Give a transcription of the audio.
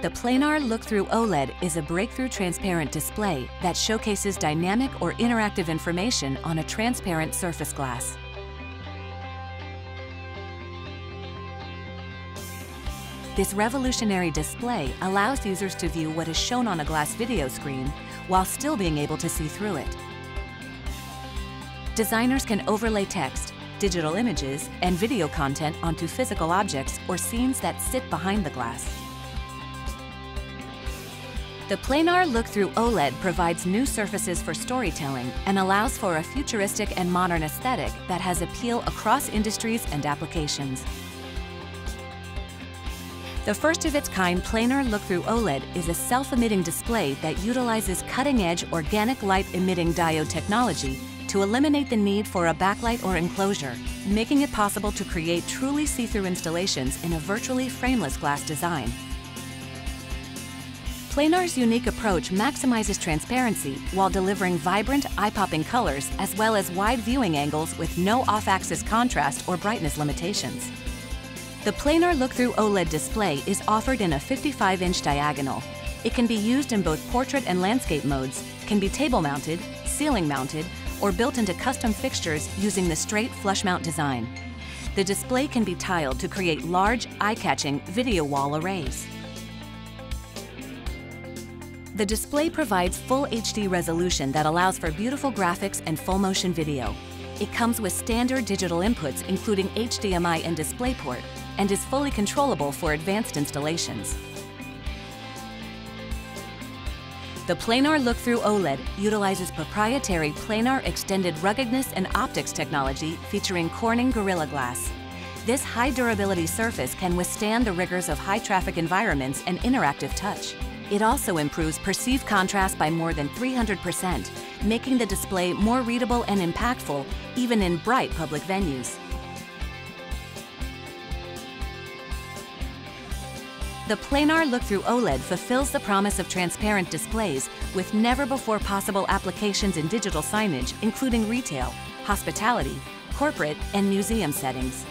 The Planar LookThru OLED is a breakthrough transparent display that showcases dynamic or interactive information on a transparent surface glass. This revolutionary display allows users to view what is shown on a glass video screen while still being able to see through it. Designers can overlay text, digital images, and video content onto physical objects or scenes that sit behind the glass. The Planar LookThru OLED provides new surfaces for storytelling and allows for a futuristic and modern aesthetic that has appeal across industries and applications. The first-of-its-kind Planar LookThru OLED is a self-emitting display that utilizes cutting-edge Organic Light Emitting Diode technology to eliminate the need for a backlight or enclosure, making it possible to create truly see-through installations in a virtually frameless glass design. Planar's unique approach maximizes transparency while delivering vibrant, eye-popping colors as well as wide viewing angles with no off-axis contrast or brightness limitations. The Planar LookThru OLED display is offered in a 55-inch diagonal. It can be used in both portrait and landscape modes, can be table-mounted, ceiling-mounted, or built into custom fixtures using the straight flush mount design. The display can be tiled to create large, eye-catching video wall arrays. The display provides full HD resolution that allows for beautiful graphics and full-motion video. It comes with standard digital inputs including HDMI and DisplayPort, and is fully controllable for advanced installations. The Planar LookThru OLED utilizes proprietary planar extended ruggedness and optics technology featuring Corning Gorilla Glass. This high-durability surface can withstand the rigors of high-traffic environments and interactive touch. It also improves perceived contrast by more than 300%, making the display more readable and impactful even in bright public venues. The Planar LookThru OLED fulfills the promise of transparent displays with never-before-possible applications in digital signage, including retail, hospitality, corporate, and museum settings.